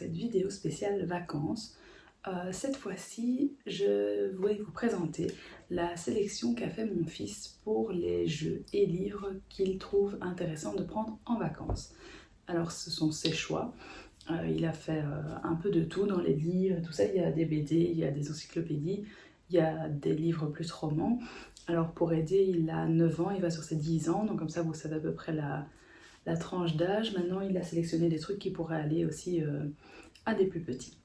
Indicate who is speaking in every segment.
Speaker 1: cette vidéo spéciale vacances. Cette fois-ci, je voulais vous présenter la sélection qu'a fait mon fils pour les jeux et livres qu'il trouve intéressant de prendre en vacances. Alors ce sont ses choix. Il a fait un peu de tout dans les livres et tout ça. Il y a des BD, il y a des encyclopédies, il y a des livres plus romans. Alors pour aider, il a 9 ans, il va sur ses 10 ans, donc comme ça vous savez à peu près la tranche d'âge. Maintenant il a sélectionné des trucs qui pourraient aller aussi à des plus petits.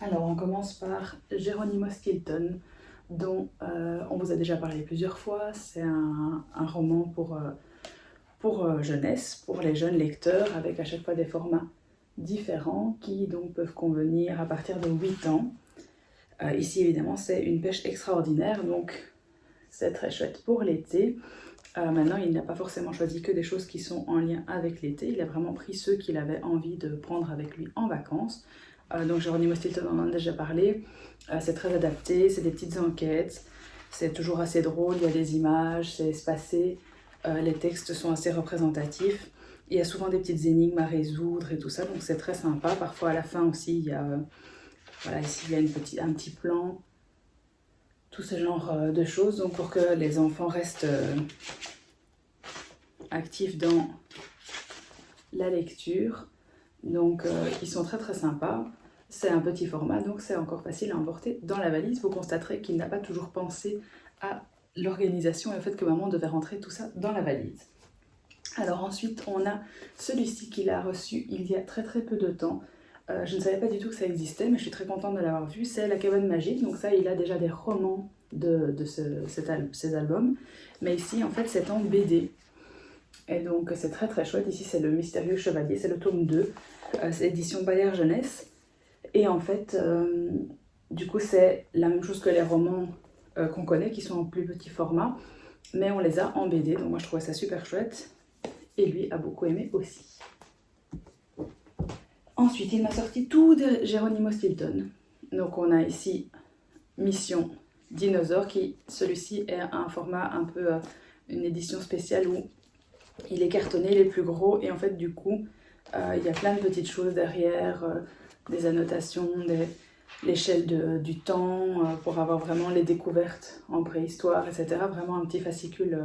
Speaker 1: Alors on commence par Geronimo Stilton, dont on vous a déjà parlé plusieurs fois. C'est un roman pour jeunesse, pour les jeunes lecteurs, avec à chaque fois des formats différents qui donc peuvent convenir à partir de 8 ans. Ici évidemment c'est une pêche extraordinaire, donc c'est très chouette pour l'été. Maintenant il n'a pas forcément choisi que des choses qui sont en lien avec l'été, il a vraiment pris ceux qu'il avait envie de prendre avec lui en vacances. Donc Geronimo Stilton, on en a déjà parlé, c'est très adapté, c'est des petites enquêtes, c'est toujours assez drôle, il y a des images, c'est espacé, les textes sont assez représentatifs, il y a souvent des petites énigmes à résoudre et tout ça, donc c'est très sympa. Parfois à la fin aussi, il y a, voilà, ici il y a un petit plan, tout ce genre de choses, donc pour que les enfants restent actifs dans la lecture. Donc ils sont très très sympas. C'est un petit format, donc c'est encore facile à emporter dans la valise. Vous constaterez qu'il n'a pas toujours pensé à l'organisation et au fait que maman devait rentrer tout ça dans la valise. Alors ensuite, on a celui-ci qu'il a reçu il y a très très peu de temps. Je ne savais pas du tout que ça existait, mais je suis très contente de l'avoir vu. C'est La Cabane Magique, donc ça, il a déjà des romans de ces albums. Mais ici, en fait, c'est en BD. Et donc, c'est très très chouette. Ici, c'est Le Mystérieux Chevalier, c'est le tome 2. C'est l'édition Bayard Jeunesse. Et en fait, du coup, c'est la même chose que les romans qu'on connaît, qui sont en plus petit format. Mais on les a en BD, donc moi, je trouvais ça super chouette. Et lui a beaucoup aimé aussi. Ensuite, il m'a sorti tout de Geronimo Stilton. Donc, on a ici Mission Dinosaure, qui, celui-ci, est un format un peu, une édition spéciale où il est cartonné, il est plus gros. Et en fait, du coup, il y a plein de petites choses derrière, des annotations, l'échelle du temps, pour avoir vraiment les découvertes en préhistoire, etc. Vraiment un petit fascicule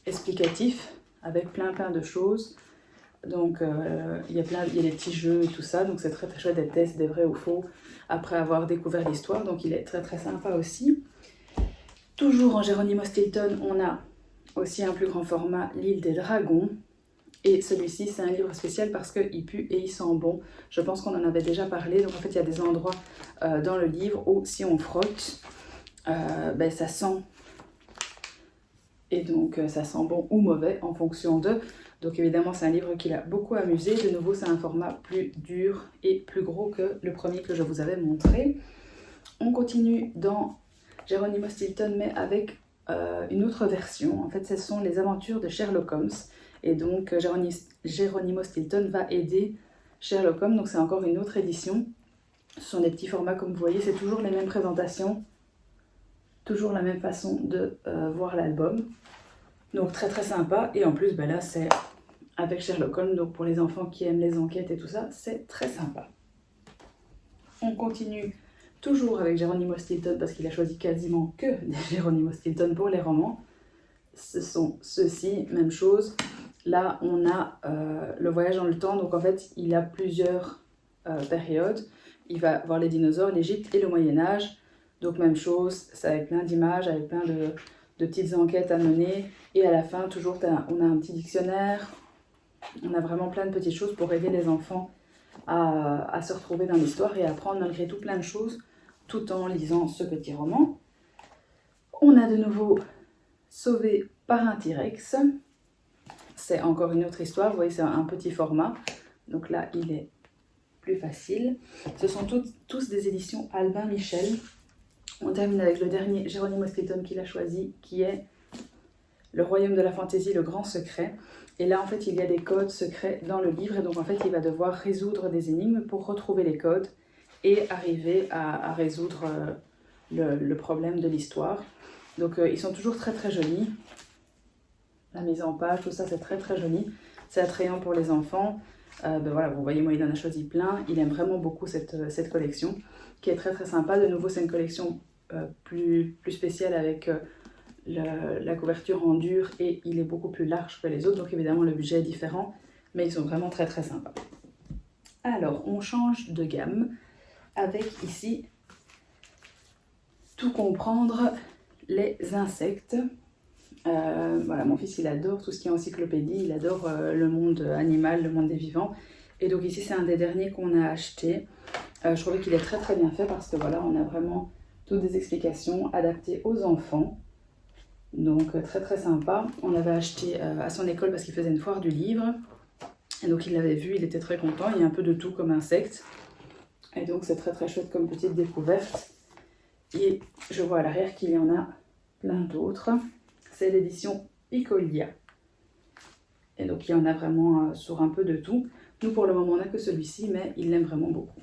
Speaker 1: explicatif, avec plein de choses. Donc il y a des petits jeux et tout ça, donc c'est très très chouette, des tests, des vrais ou faux, après avoir découvert l'histoire, donc il est très très sympa aussi. Toujours en Geronimo Stilton, on a aussi un plus grand format, L'Île des Dragons, et celui-ci c'est un livre spécial parce qu'il pue et il sent bon. Je pense qu'on en avait déjà parlé, donc en fait il y a des endroits dans le livre où si on frotte, ça sent, et donc ça sent bon ou mauvais en fonction de... Donc évidemment c'est un livre qui l'a beaucoup amusé. De nouveau c'est un format plus dur et plus gros que le premier que je vous avais montré. On continue dans Geronimo Stilton mais avec une autre version. En fait ce sont les aventures de Sherlock Holmes. Et donc Geronimo Stilton va aider Sherlock Holmes. Donc c'est encore une autre édition. Ce sont des petits formats comme vous voyez. C'est toujours les mêmes présentations. Toujours la même façon de voir l'album. Donc très très sympa. Et en plus là c'est avec Sherlock Holmes, donc pour les enfants qui aiment les enquêtes et tout ça, c'est très sympa. On continue toujours avec Geronimo Stilton parce qu'il a choisi quasiment que des Geronimo Stilton pour les romans. Ce sont ceux-ci, même chose. Là, on a le voyage dans le temps, donc en fait, il a plusieurs périodes. Il va voir les dinosaures, l'Égypte et le Moyen-Âge. Donc même chose, c'est avec plein d'images, avec plein de petites enquêtes à mener. Et à la fin, toujours, on a un petit dictionnaire. On a vraiment plein de petites choses pour aider les enfants à se retrouver dans l'histoire et à apprendre malgré tout plein de choses tout en lisant ce petit roman. On a de nouveau Sauvé par un T-Rex. C'est encore une autre histoire, vous voyez c'est un petit format. Donc là il est plus facile. Ce sont tous des éditions Albin Michel. On termine avec le dernier Geronimo Stilton qu'il a choisi qui est Le Royaume de la Fantaisie, le Grand Secret. Et là, en fait, il y a des codes secrets dans le livre. Et donc, en fait, il va devoir résoudre des énigmes pour retrouver les codes et arriver à résoudre le problème de l'histoire. Donc, ils sont toujours très, très jolis. La mise en page, tout ça, c'est très, très joli. C'est attrayant pour les enfants. Voilà, vous voyez, moi il en a choisi plein. Il aime vraiment beaucoup cette collection qui est très très sympa. De nouveau, c'est une collection plus spéciale avec la couverture en dur et il est beaucoup plus large que les autres. Donc évidemment, le budget est différent, mais ils sont vraiment très très sympas. Alors, on change de gamme avec ici tout comprendre les insectes. Voilà, mon fils il adore tout ce qui est encyclopédie, il adore le monde animal, le monde des vivants. Et donc ici c'est un des derniers qu'on a acheté. Je trouvais qu'il est très très bien fait parce que voilà, on a vraiment toutes des explications adaptées aux enfants. Donc très très sympa. On l'avait acheté à son école parce qu'il faisait une foire du livre. Et donc il l'avait vu, il était très content. Il y a un peu de tout comme insectes. Et donc c'est très très chouette comme petite découverte. Et je vois à l'arrière qu'il y en a plein d'autres. C'est l'édition Picolia. Et donc il y en a vraiment sur un peu de tout. Nous pour le moment on n'a que celui-ci, mais il l'aime vraiment beaucoup.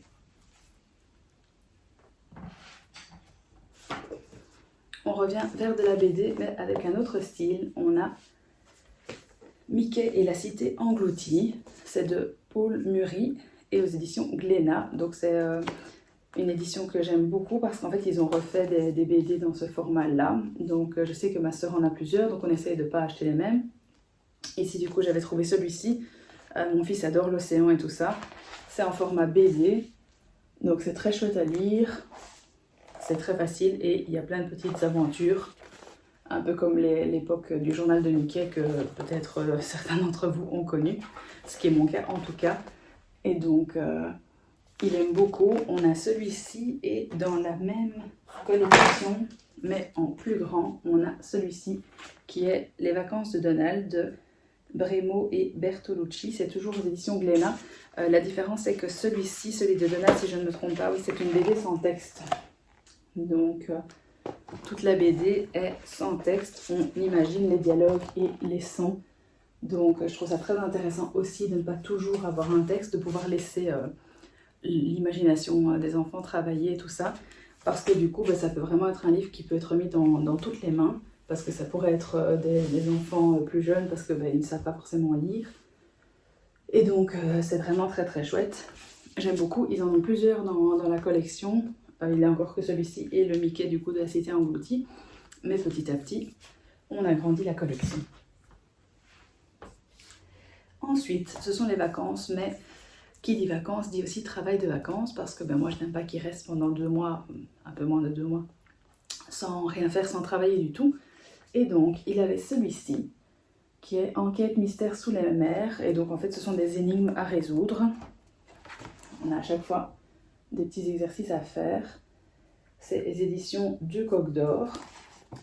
Speaker 1: On revient vers de la BD, mais avec un autre style. On a Mickey et la cité engloutie. C'est de Paul Murray et aux éditions Glénat. Donc c'est une édition que j'aime beaucoup parce qu'en fait ils ont refait des BD dans ce format-là. Donc je sais que ma soeur en a plusieurs, donc on essaye de ne pas acheter les mêmes. Ici du coup j'avais trouvé celui-ci. Mon fils adore l'océan et tout ça. C'est en format BD. Donc c'est très chouette à lire. C'est très facile et il y a plein de petites aventures. Un peu comme l'époque du journal de Mickey que peut-être certains d'entre vous ont connu. Ce qui est mon cas en tout cas. Et donc il aime beaucoup. On a celui-ci et dans la même collection, mais en plus grand, on a celui-ci qui est Les vacances de Donald de Bremo et Bertolucci. C'est toujours aux éditions Glénat. La différence c'est que celui-ci, celui de Donald, si je ne me trompe pas, oui, c'est une BD sans texte. Donc toute la BD est sans texte. On imagine les dialogues et les sons. Donc je trouve ça très intéressant aussi de ne pas toujours avoir un texte, de pouvoir laisser l'imagination des enfants travailler et tout ça. Parce que du coup, ça peut vraiment être un livre qui peut être mis dans toutes les mains. Parce que ça pourrait être des enfants plus jeunes parce qu'ils ne savent pas forcément lire. Et donc c'est vraiment très très chouette. J'aime beaucoup. Ils en ont plusieurs dans la collection. Il n'y a encore que celui-ci et le Mickey du coup de la cité engloutie. Mais petit à petit, on agrandit la collection. Ensuite, ce sont les vacances, mais qui dit vacances dit aussi travail de vacances parce que moi je n'aime pas qu'il reste pendant 2 mois, un peu moins de 2 mois, sans rien faire, sans travailler du tout. Et donc, il avait celui-ci qui est Enquête mystère sous les mers. Et donc en fait, ce sont des énigmes à résoudre. On a à chaque fois des petits exercices à faire. C'est les éditions du Coq d'Or.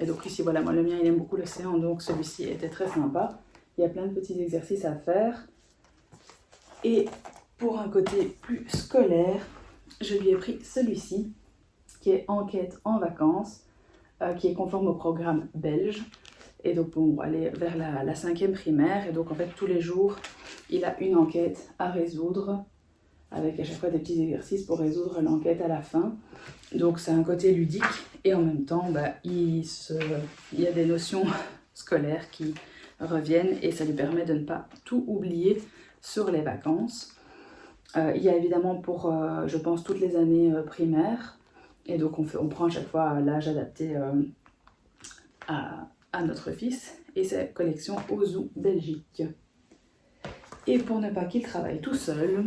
Speaker 1: Et donc ici, voilà, moi le mien, il aime beaucoup l'océan, donc celui-ci était très sympa. Il y a plein de petits exercices à faire. Et pour un côté plus scolaire, je lui ai pris celui-ci, qui est Enquête en vacances, qui est conforme au programme belge. Et donc, bon, on va aller vers la 5e primaire. Et donc, en fait, tous les jours, il a une enquête à résoudre, avec à chaque fois des petits exercices pour résoudre l'enquête à la fin. Donc, c'est un côté ludique. Et en même temps, il y a des notions scolaires qui reviennent. Et ça lui permet de ne pas tout oublier sur les vacances. Il y a évidemment pour, je pense, toutes les années primaires. Et donc, on prend à chaque fois l'âge adapté à notre fils. Et c'est collection Ozu Belgique. Et pour ne pas qu'il travaille tout seul,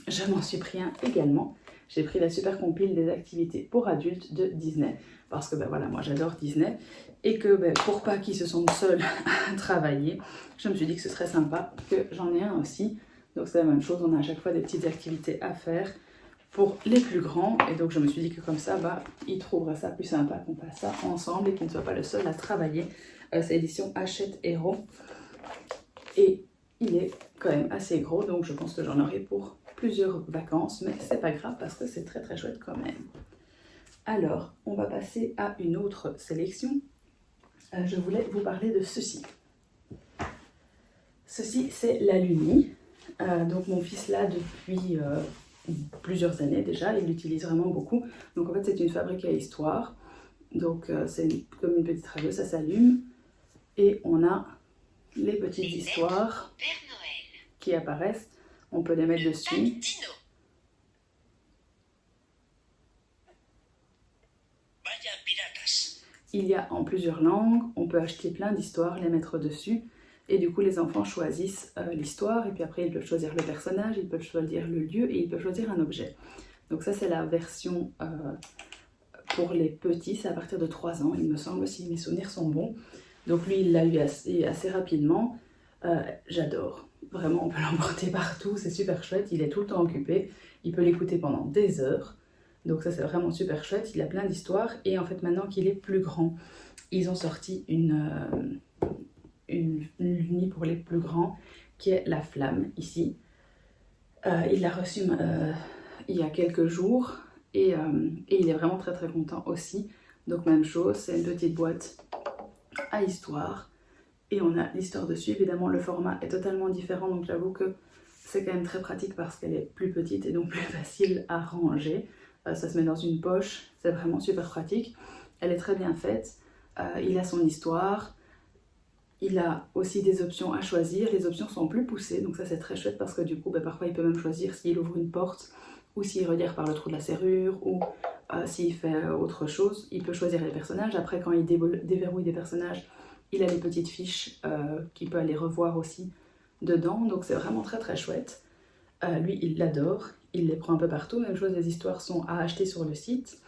Speaker 1: je m'en suis pris un également. J'ai pris la super compile des activités pour adultes de Disney. Parce que voilà, moi j'adore Disney. Et que pour pas qu'ils se sentent seuls à travailler, je me suis dit que ce serait sympa que j'en ai un aussi. Donc c'est la même chose, on a à chaque fois des petites activités à faire pour les plus grands. Et donc je me suis dit que comme ça, ils trouveraient ça plus sympa qu'on fasse ça ensemble et qu'ils ne soient pas le seul à travailler. C'est l'édition Hachette Héros. Et il est quand même assez gros, donc je pense que j'en aurai pour plusieurs vacances. Mais c'est pas grave parce que c'est très très chouette quand même. Alors, on va passer à une autre sélection. Je voulais vous parler de ceci. Ceci, c'est la Luni. Donc mon fils l'a depuis plusieurs années déjà, il l'utilise vraiment beaucoup. Donc en fait c'est une fabrique à histoire, donc c'est comme une petite radio, ça s'allume et on a les petites histoires qui apparaissent. on peut les mettre dessus. Il y a en plusieurs langues, on peut acheter plein d'histoires, les mettre dessus. Et du coup, les enfants choisissent l'histoire et puis après, ils peuvent choisir le personnage, ils peuvent choisir le lieu et ils peuvent choisir un objet. Donc ça, c'est la version pour les petits, c'est à partir de 3 ans, il me semble, si mes souvenirs sont bons. Donc lui, il l'a eu assez rapidement. J'adore. Vraiment, on peut l'emporter partout, c'est super chouette, il est tout le temps occupé. Il peut l'écouter pendant des heures. Donc ça, c'est vraiment super chouette, il a plein d'histoires. Et en fait, maintenant qu'il est plus grand, ils ont sorti une Luni pour les plus grands, qui est la flamme, ici. Il l'a reçue il y a quelques jours, et il est vraiment très très content aussi. Donc même chose, c'est une petite boîte à histoire, et on a l'histoire dessus. Évidemment, le format est totalement différent, donc j'avoue que c'est quand même très pratique parce qu'elle est plus petite et donc plus facile à ranger. Ça se met dans une poche, c'est vraiment super pratique. Elle est très bien faite, il a son histoire. Il a aussi des options à choisir, les options sont plus poussées, donc ça c'est très chouette parce que du coup parfois il peut même choisir s'il ouvre une porte ou s'il regarde par le trou de la serrure ou s'il fait autre chose. Il peut choisir les personnages. Après, quand il déverrouille des personnages, il a les petites fiches qu'il peut aller revoir aussi dedans, donc c'est vraiment très très chouette. Lui il l'adore, il les prend un peu partout. Même chose, les histoires sont à acheter sur le site,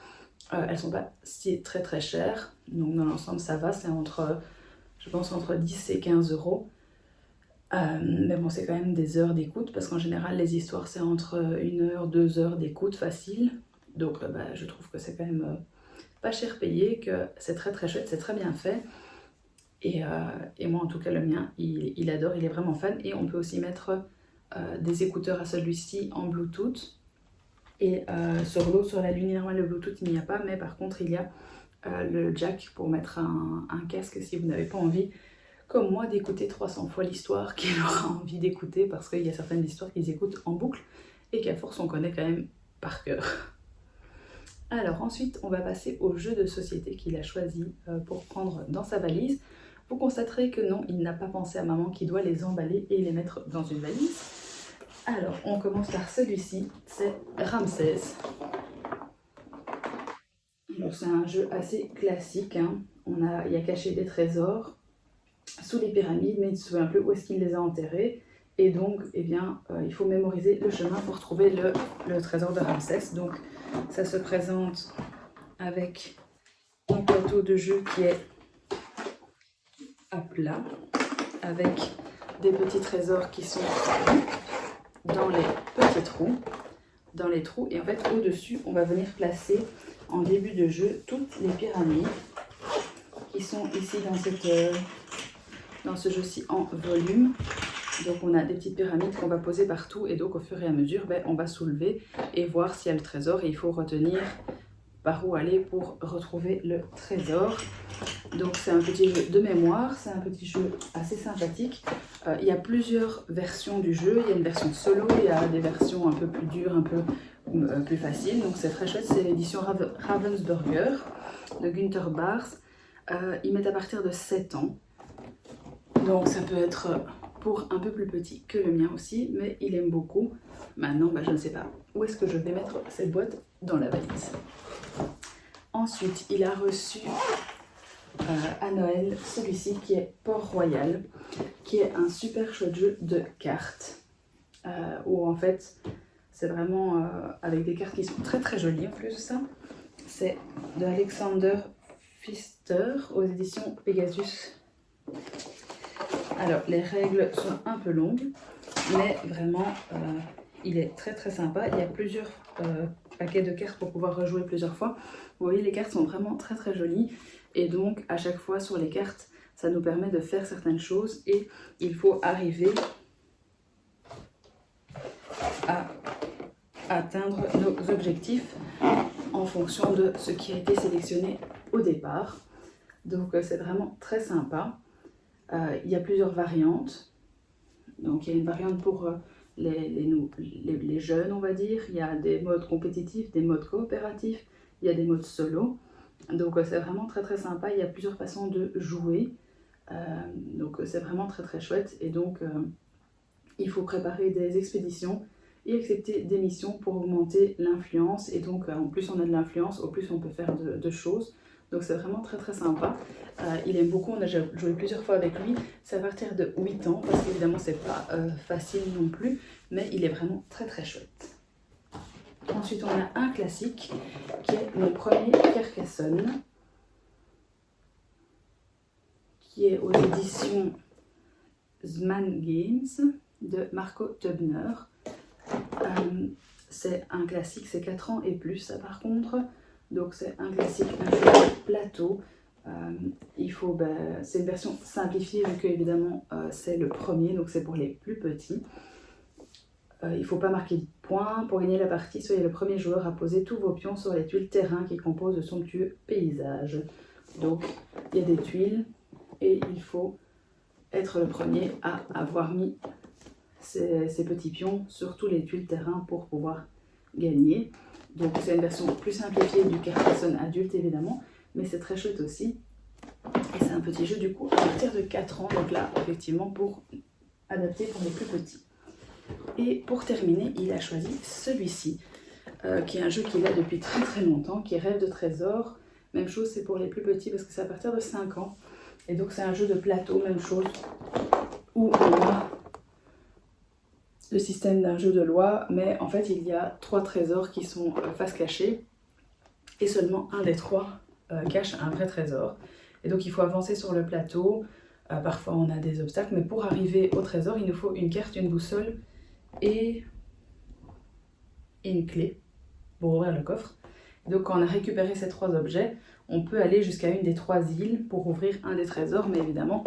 Speaker 1: elles sont pas si très très chères, donc dans l'ensemble ça va, c'est je pense entre 10 et 15 euros. Mais bon, c'est quand même des heures d'écoute parce qu'en général, les histoires, c'est entre 1 heure, 2 heures d'écoute facile. Donc, je trouve que c'est quand même pas cher payé, que c'est très très chouette, c'est très bien fait. Et moi, en tout cas, le mien, il adore, il est vraiment fan. Et on peut aussi mettre des écouteurs à celui-ci en Bluetooth. Et sur la lumière normale, le Bluetooth, il n'y a pas. Mais par contre, il y a le jack pour mettre un casque si vous n'avez pas envie, comme moi, d'écouter 300 fois l'histoire qu'il aura envie d'écouter, parce qu'il y a certaines histoires qu'ils écoutent en boucle et qu'à force on connaît quand même par cœur. Alors ensuite, on va passer au jeu de société qu'il a choisi pour prendre dans sa valise. Vous constaterez que non, il n'a pas pensé à maman qui doit les emballer et les mettre dans une valise. Alors, on commence par celui-ci, c'est Ramsès. C'est un jeu assez classique, hein. Il y a caché des trésors sous les pyramides, mais il ne se souvient plus où est-ce qu'il les a enterrés. Et donc, il faut mémoriser le chemin pour trouver le trésor de Ramsès. Donc, ça se présente avec un plateau de jeu qui est à plat, avec des petits trésors qui sont dans les petits trous, et en fait, au-dessus, on va venir placer en début de jeu toutes les pyramides qui sont ici dans ce jeu-ci en volume. Donc on a des petites pyramides qu'on va poser partout et donc au fur et à mesure on va soulever et voir s'il y a le trésor, et il faut retenir par où aller pour retrouver le trésor. Donc c'est un petit jeu de mémoire, c'est un petit jeu assez sympathique. Il y a plusieurs versions du jeu, il y a une version solo, il y a des versions un peu plus dures, un peu plus faciles, donc c'est très chouette. C'est l'édition Ravensburger de Günter Bars. Ils mettent à partir de 7 ans, donc ça peut être pour un peu plus petit que le mien aussi, mais il aime beaucoup. Maintenant, je ne sais pas où est-ce que je vais mettre cette boîte dans la valise. Ensuite, il a reçu à Noël celui-ci qui est Port-Royal, qui est un super chouette jeu de cartes, où en fait, c'est vraiment avec des cartes qui sont très très jolies en plus de ça. C'est de Alexander Pfister aux éditions Pegasus. Alors, les règles sont un peu longues, mais vraiment, il est très très sympa. Il y a plusieurs paquets de cartes pour pouvoir rejouer plusieurs fois. Vous voyez, les cartes sont vraiment très très jolies. Et donc, à chaque fois sur les cartes, ça nous permet de faire certaines choses. Et il faut arriver à atteindre nos objectifs en fonction de ce qui a été sélectionné au départ. Donc, c'est vraiment très sympa. Il y a plusieurs variantes. Donc il y a une variante pour les jeunes, on va dire. Il y a des modes compétitifs, des modes coopératifs, il y a des modes solo. Donc c'est vraiment très très sympa. Il y a plusieurs façons de jouer. Donc c'est vraiment très très chouette. Et donc il faut préparer des expéditions et accepter des missions pour augmenter l'influence. Et donc, en plus on a de l'influence, au plus on peut faire de choses. Donc c'est vraiment très très sympa. Il aime beaucoup, on a joué plusieurs fois avec lui. C'est à partir de 8 ans, parce qu'évidemment c'est pas facile non plus, mais il est vraiment très très chouette. Ensuite on a un classique qui est mon premier Carcassonne, qui est aux éditions Zman Games de Marco Tubner. C'est un classique, c'est 4 ans et plus ça par contre. Donc c'est un classique, un jeu de plateau. C'est une version simplifiée vu que évidemment c'est le premier, donc c'est pour les plus petits. Il ne faut pas marquer de points. Pour gagner la partie, soyez le premier joueur à poser tous vos pions sur les tuiles terrain qui composent le somptueux paysage. Donc il y a des tuiles et il faut être le premier à avoir mis ces petits pions sur tous les tuiles terrain pour pouvoir gagner. Donc c'est une version plus simplifiée du Carcassonne adulte évidemment, mais c'est très chouette aussi. Et c'est un petit jeu du coup à partir de 4 ans, donc là effectivement pour adapter pour les plus petits. Et pour terminer, il a choisi celui-ci, qui est un jeu qu'il a depuis très très longtemps, qui est Rêve de trésor. Même chose, c'est pour les plus petits parce que c'est à partir de 5 ans. Et donc c'est un jeu de plateau, même chose, où on a le système d'un jeu de loi, mais en fait il y a 3 trésors qui sont face cachée, et seulement un des 3 cache un vrai trésor. Et donc il faut avancer sur le plateau, parfois on a des obstacles, mais pour arriver au trésor, il nous faut une carte, une boussole et une clé pour ouvrir le coffre. Donc quand on a récupéré ces 3 objets, on peut aller jusqu'à une des 3 îles pour ouvrir un des trésors, mais évidemment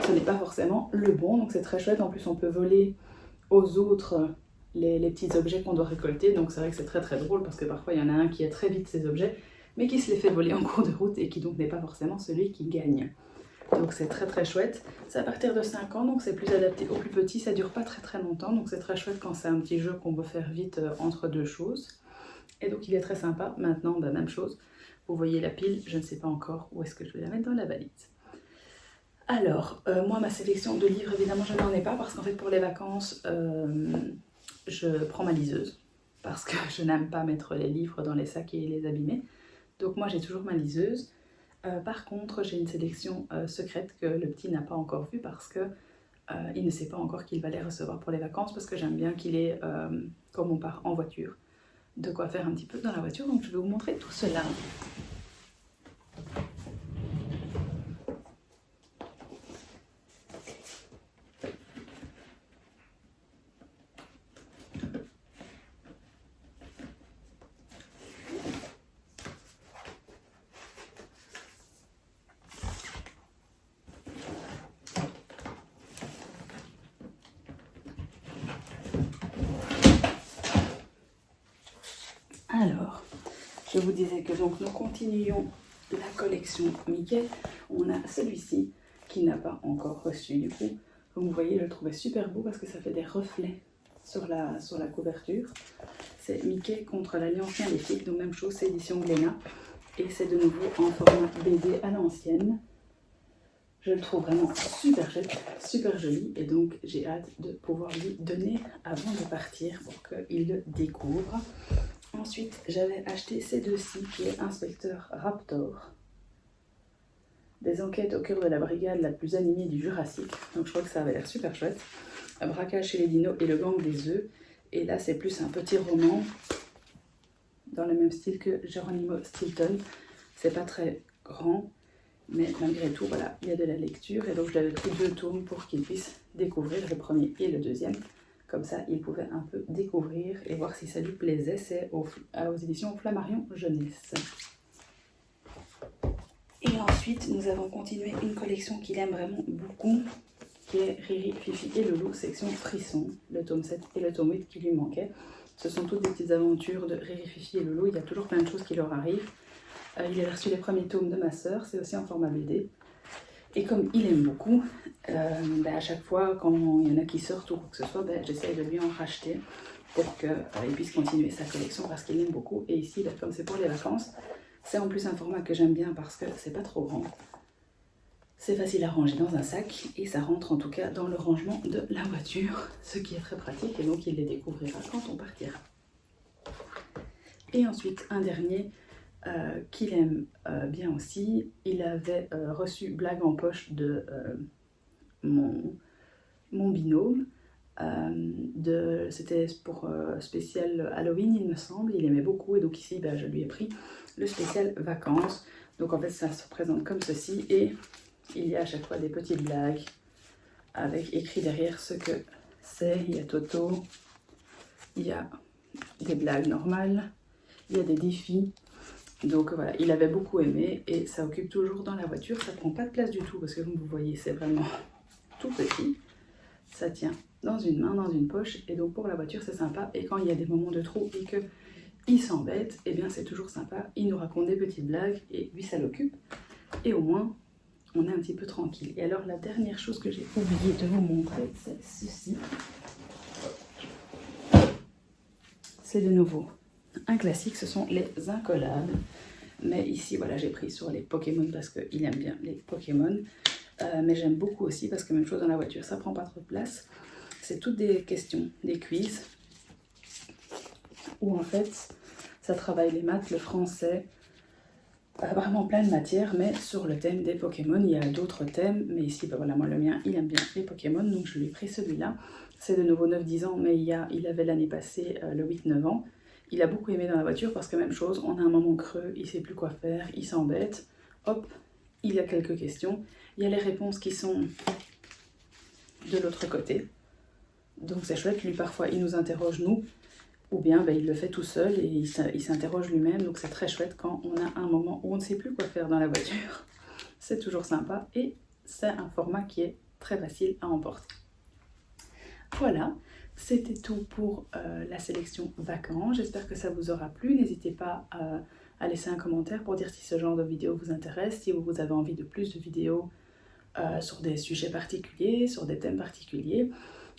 Speaker 1: ce n'est pas forcément le bon, donc c'est très chouette. En plus on peut voler aux autres les petits objets qu'on doit récolter, donc c'est vrai que c'est très très drôle parce que parfois il y en a un qui a très vite ces objets, mais qui se les fait voler en cours de route et qui donc n'est pas forcément celui qui gagne. Donc c'est très très chouette. C'est à partir de 5 ans, donc c'est plus adapté aux plus petits, ça dure pas très très longtemps, donc c'est très chouette quand c'est un petit jeu qu'on veut faire vite entre 2 choses. Et donc il est très sympa. Maintenant, même chose, vous voyez la pile, je ne sais pas encore où est-ce que je vais la mettre dans la valise. Alors, moi ma sélection de livres, évidemment je n'en ai pas parce qu'en fait pour les vacances, je prends ma liseuse parce que je n'aime pas mettre les livres dans les sacs et les abîmer. Donc moi j'ai toujours ma liseuse. Par contre, j'ai une sélection secrète que le petit n'a pas encore vue parce que il ne sait pas encore qu'il va les recevoir pour les vacances, parce que j'aime bien qu'il ait, comme on part en voiture, de quoi faire un petit peu dans la voiture. Donc je vais vous montrer tout cela. Alors, je vous disais que donc nous continuons la collection Mickey. On a celui-ci qui n'a pas encore reçu du coup. Comme vous voyez, je le trouvais super beau parce que ça fait des reflets sur la couverture. C'est Mickey contre l'Alliance Maléfique, donc même chose, c'est édition Glénat. Et c'est de nouveau en format BD à l'ancienne. Je le trouve vraiment super chouette, super joli, et donc j'ai hâte de pouvoir lui donner avant de partir pour qu'il le découvre. Ensuite, j'avais acheté ces deux-ci, qui est Inspecteur Raptor. Des enquêtes au cœur de la brigade la plus animée du Jurassique. Donc je crois que ça avait l'air super chouette. Un braquage chez les dinos et le gang des œufs. Et là, c'est plus un petit roman dans le même style que Geronimo Stilton. C'est pas très grand, mais malgré tout, voilà, il y a de la lecture. Et donc je l'avais pris 2 tomes pour qu'il puisse découvrir le premier et le deuxième. Comme ça, il pouvait un peu découvrir et voir si ça lui plaisait. C'est aux éditions Flammarion Jeunesse. Et ensuite, nous avons continué une collection qu'il aime vraiment beaucoup, qui est Riri, Fifi et Loulou, section Frisson, le tome 7 et le tome 8 qui lui manquaient. Ce sont toutes des petites aventures de Riri, Fifi et Loulou. Il y a toujours plein de choses qui leur arrivent. Il a reçu les premiers tomes de ma sœur, c'est aussi en format BD. Et comme il aime beaucoup, à chaque fois quand il y en a qui sortent ou quoi que ce soit, j'essaye de lui en racheter pour qu'il puisse continuer sa collection parce qu'il aime beaucoup. Et ici, comme c'est pour les vacances, c'est en plus un format que j'aime bien parce que c'est pas trop grand. C'est facile à ranger dans un sac et ça rentre en tout cas dans le rangement de la voiture, ce qui est très pratique et donc il les découvrira quand on partira. Et ensuite un dernier qu'il aime bien aussi, il avait reçu blague en poche de mon binôme. C'était pour spécial Halloween il me semble, il aimait beaucoup et donc ici je lui ai pris le spécial vacances. Donc en fait ça se présente comme ceci et il y a à chaque fois des petites blagues avec écrit derrière ce que c'est. Il y a Toto, il y a des blagues normales, il y a des défis. Donc voilà, il avait beaucoup aimé et ça occupe toujours dans la voiture. Ça prend pas de place du tout parce que comme vous voyez c'est vraiment tout petit. Ça tient dans une main, dans une poche et donc pour la voiture c'est sympa. Et quand il y a des moments de trou et qu'il s'embête, et bien c'est toujours sympa. Il nous raconte des petites blagues et lui ça l'occupe. Et au moins on est un petit peu tranquille. Et alors la dernière chose que j'ai oublié de vous montrer, c'est ceci. C'est de nouveau un classique, ce sont les incollables. Mais ici, voilà, j'ai pris sur les Pokémon parce qu'il aime bien les Pokémon. Mais j'aime beaucoup aussi parce que même chose dans la voiture, ça prend pas trop de place. C'est toutes des questions, des quiz, où en fait, ça travaille les maths, le français, vraiment plein de matières, mais sur le thème des Pokémon, il y a d'autres thèmes. Mais ici, voilà, moi le mien, il aime bien les Pokémon, donc je lui ai pris celui-là. C'est de nouveau 9-10 ans, mais il avait l'année passée le 8-9 ans. Il a beaucoup aimé dans la voiture parce que même chose, on a un moment creux, il ne sait plus quoi faire, il s'embête. Hop, il y a quelques questions. Il y a les réponses qui sont de l'autre côté. Donc c'est chouette, lui parfois il nous interroge nous, ou bien il le fait tout seul et il s'interroge lui-même. Donc c'est très chouette quand on a un moment où on ne sait plus quoi faire dans la voiture. C'est toujours sympa et c'est un format qui est très facile à emporter. Voilà, c'était tout pour la sélection vacances. J'espère que ça vous aura plu. N'hésitez pas à laisser un commentaire pour dire si ce genre de vidéo vous intéresse, si vous avez envie de plus de vidéos sur des sujets particuliers, sur des thèmes particuliers.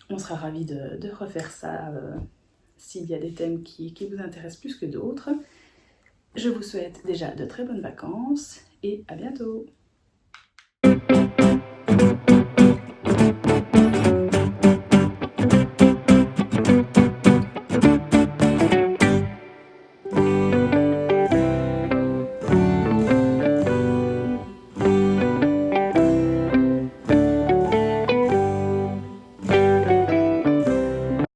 Speaker 1: On sera ravis de refaire ça s'il y a des thèmes qui vous intéressent plus que d'autres. Je vous souhaite déjà de très bonnes vacances et à bientôt!